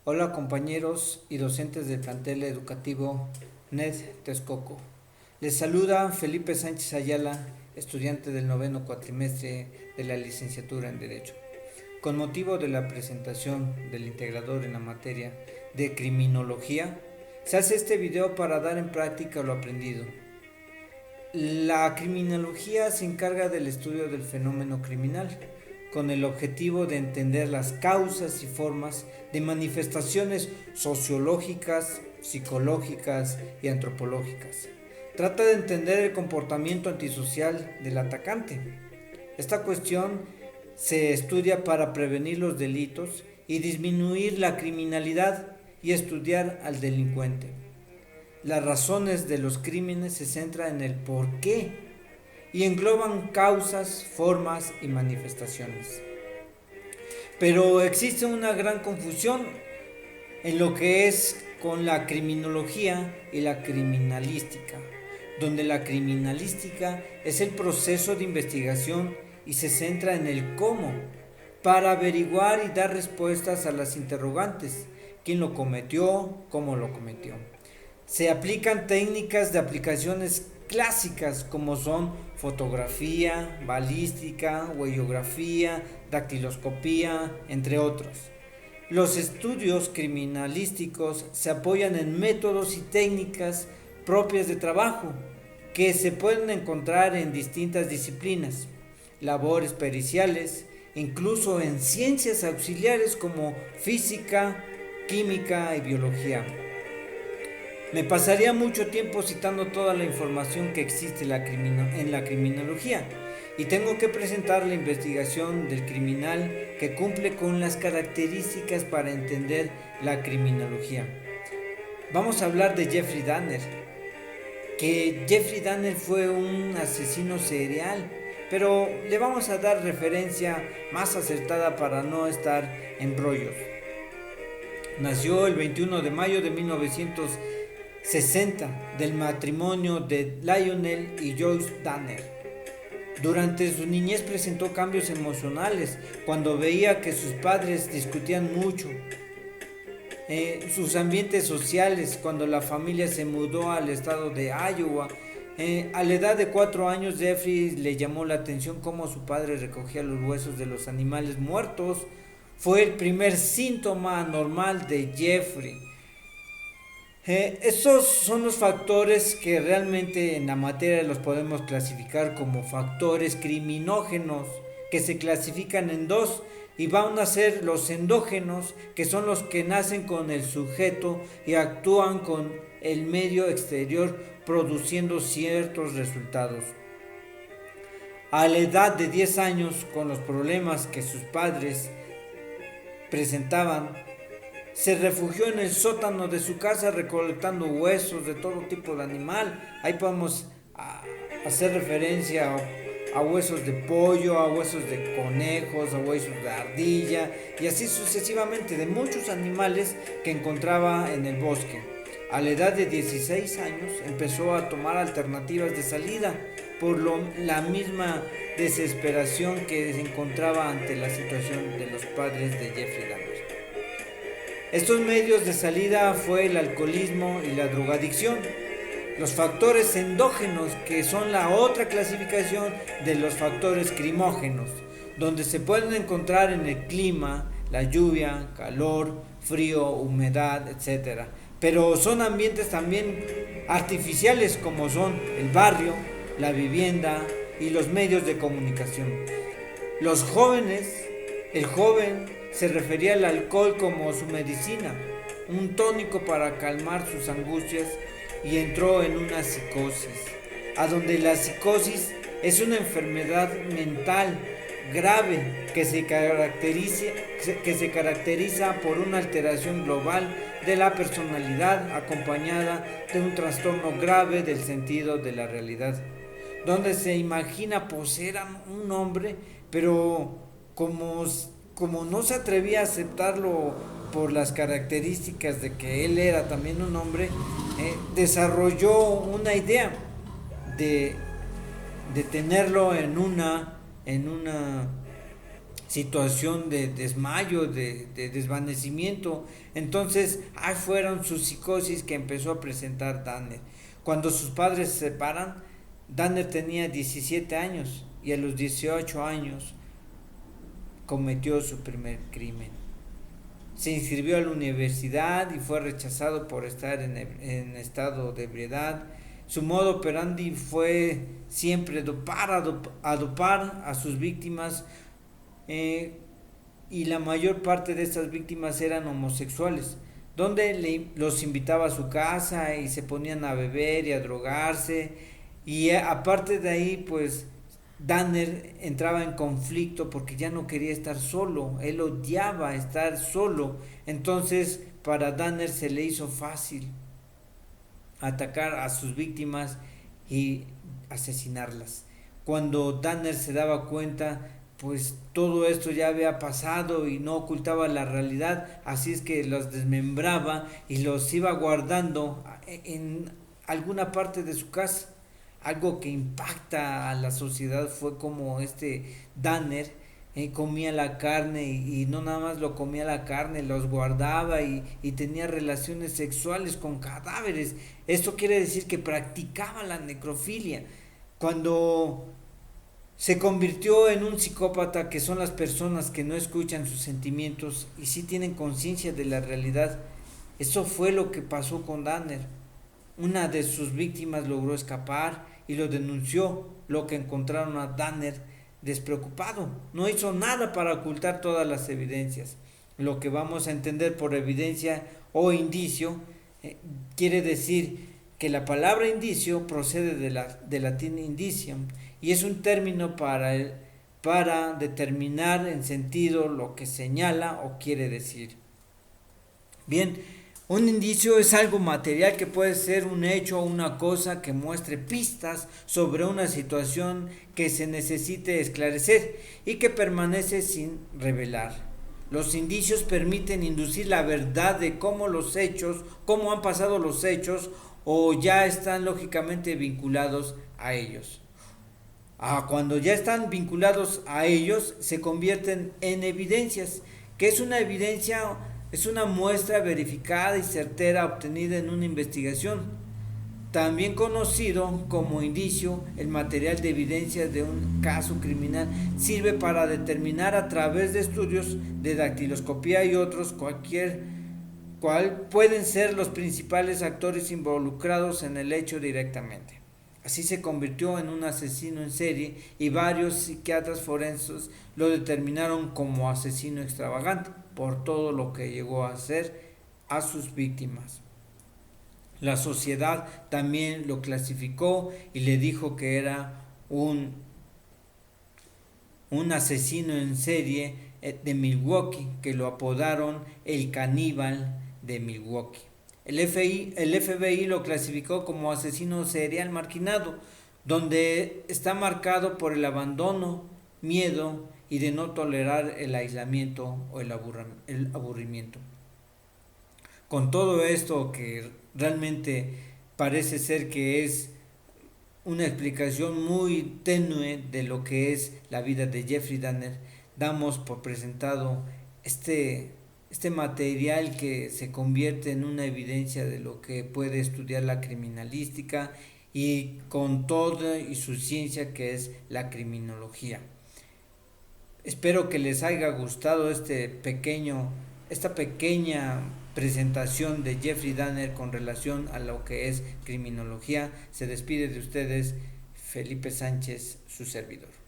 Hola compañeros y docentes del plantel educativo NED Texcoco. Les saluda Felipe Sánchez Ayala, estudiante del noveno cuatrimestre de la licenciatura en Derecho. Con motivo de la presentación del integrador en la materia de criminología, se hace este video para dar en práctica lo aprendido. La criminología se encarga del estudio del fenómeno criminal, con el objetivo de entender las causas y formas de manifestaciones sociológicas, psicológicas y antropológicas. Trata de entender el comportamiento antisocial del atacante. Esta cuestión se estudia para prevenir los delitos y disminuir la criminalidad y estudiar al delincuente. Las razones de los crímenes se centran en el por qué y engloban causas, formas y manifestaciones. Pero existe una gran confusión en lo que es con la criminología y la criminalística, donde la criminalística es el proceso de investigación y se centra en el cómo, para averiguar y dar respuestas a las interrogantes: quién lo cometió, cómo lo cometió. Se aplican técnicas de aplicaciones clásicas como son fotografía, balística, huellografía, dactiloscopía, entre otros. Los estudios criminalísticos se apoyan en métodos y técnicas propias de trabajo que se pueden encontrar en distintas disciplinas, labores periciales, incluso en ciencias auxiliares como física, química y biología. Me pasaría mucho tiempo citando toda la información que existe en la criminología, y tengo que presentar la investigación del criminal que cumple con las características para entender la criminología. Vamos a hablar de Jeffrey Dahmer, que Jeffrey Dahmer fue un asesino serial, pero le vamos a dar referencia más acertada para no estar en brollos. Nació el 21 de mayo de 1960 del matrimonio de Lionel y Joyce Dahmer. Durante su niñez presentó cambios emocionales cuando veía que sus padres discutían mucho. Sus ambientes sociales, cuando la familia se mudó al estado de Iowa. A la edad de 4 años, Jeffrey le llamó la atención cómo su padre recogía los huesos de los animales muertos. Fue el primer síntoma anormal de Jeffrey. Estos son los factores que realmente en la materia los podemos clasificar como factores criminógenos, que se clasifican en dos, y van a ser los endógenos, que son los que nacen con el sujeto y actúan con el medio exterior produciendo ciertos resultados. A la edad de 10 años, con los problemas que sus padres presentaban, se refugió en el sótano de su casa recolectando huesos de todo tipo de animal. Ahí podemos hacer referencia a huesos de pollo, a huesos de conejos, a huesos de ardilla y así sucesivamente, de muchos animales que encontraba en el bosque. A la edad de 16 años empezó a tomar alternativas de salida por la misma desesperación que se encontraba ante la situación de los padres de Jeffrey Dahmer. Estos medios de salida fue el alcoholismo y la drogadicción. Los factores endógenos, que son la otra clasificación de los factores crimógenos, donde se pueden encontrar en el clima, la lluvia, calor, frío, humedad, etc. Pero son ambientes también artificiales, como son el barrio, la vivienda y los medios de comunicación. Los jóvenes, el joven se refería al alcohol como su medicina, un tónico para calmar sus angustias, y entró en una psicosis, a donde la psicosis es una enfermedad mental grave que se caracteriza por una alteración global de la personalidad acompañada de un trastorno grave del sentido de la realidad, donde se imagina poseer a un hombre, pero como no se atrevía a aceptarlo por las características de que él era también un hombre, desarrolló una idea de tenerlo en una situación de desmayo, de desvanecimiento. Entonces, ahí fueron sus psicosis que empezó a presentar Danner. Cuando sus padres se separan, Danner tenía 17 años y a los 18 años cometió su primer crimen. Se inscribió a la universidad y fue rechazado por estar en estado de ebriedad. Su modo operandi fue siempre dopar a sus víctimas, y la mayor parte de estas víctimas eran homosexuales, donde los invitaba a su casa y se ponían a beber y a drogarse, y aparte de ahí pues Danner entraba en conflicto porque ya no quería estar solo, él odiaba estar solo. Entonces para Danner se le hizo fácil atacar a sus víctimas y asesinarlas. Cuando Danner se daba cuenta, pues todo esto ya había pasado y no ocultaba la realidad, así es que los desmembraba y los iba guardando en alguna parte de su casa. Algo que impacta a la sociedad fue como Danner comía la carne y no nada más lo comía la carne, los guardaba y tenía relaciones sexuales con cadáveres. Esto quiere decir que practicaba la necrofilia. Cuando se convirtió en un psicópata, que son las personas que no escuchan sus sentimientos y sí tienen conciencia de la realidad, eso fue lo que pasó con Danner. Una de sus víctimas logró escapar y lo denunció, lo que encontraron a Danner despreocupado. No hizo nada para ocultar todas las evidencias. Lo que vamos a entender por evidencia o indicio quiere decir que la palabra indicio procede del latín indicium y es un término para determinar en sentido lo que señala o quiere decir. Bien, un indicio es algo material que puede ser un hecho o una cosa que muestre pistas sobre una situación que se necesite esclarecer y que permanece sin revelar. Los indicios permiten inducir la verdad de cómo han pasado los hechos o ya están lógicamente vinculados a ellos. Cuando ya están vinculados a ellos, se convierten en evidencias. ¿Qué es una evidencia? Es una muestra verificada y certera obtenida en una investigación. También conocido como indicio, el material de evidencia de un caso criminal sirve para determinar a través de estudios de dactiloscopía y otros cuál pueden ser los principales actores involucrados en el hecho directamente. Así se convirtió en un asesino en serie y varios psiquiatras forenses lo determinaron como asesino extravagante por todo lo que llegó a hacer a sus víctimas. La sociedad también lo clasificó y le dijo que era un asesino en serie de Milwaukee, que lo apodaron el caníbal de Milwaukee. El FBI lo clasificó como asesino serial marginado, donde está marcado por el abandono, miedo y de no tolerar el aislamiento o el aburrimiento. Con todo esto, que realmente parece ser que es una explicación muy tenue de lo que es la vida de Jeffrey Danner, damos por presentado este material que se convierte en una evidencia de lo que puede estudiar la criminalística y con toda y su ciencia que es la criminología. Espero que les haya gustado esta pequeña presentación de Jeffrey Danner con relación a lo que es criminología. Se despide de ustedes Felipe Sánchez, su servidor.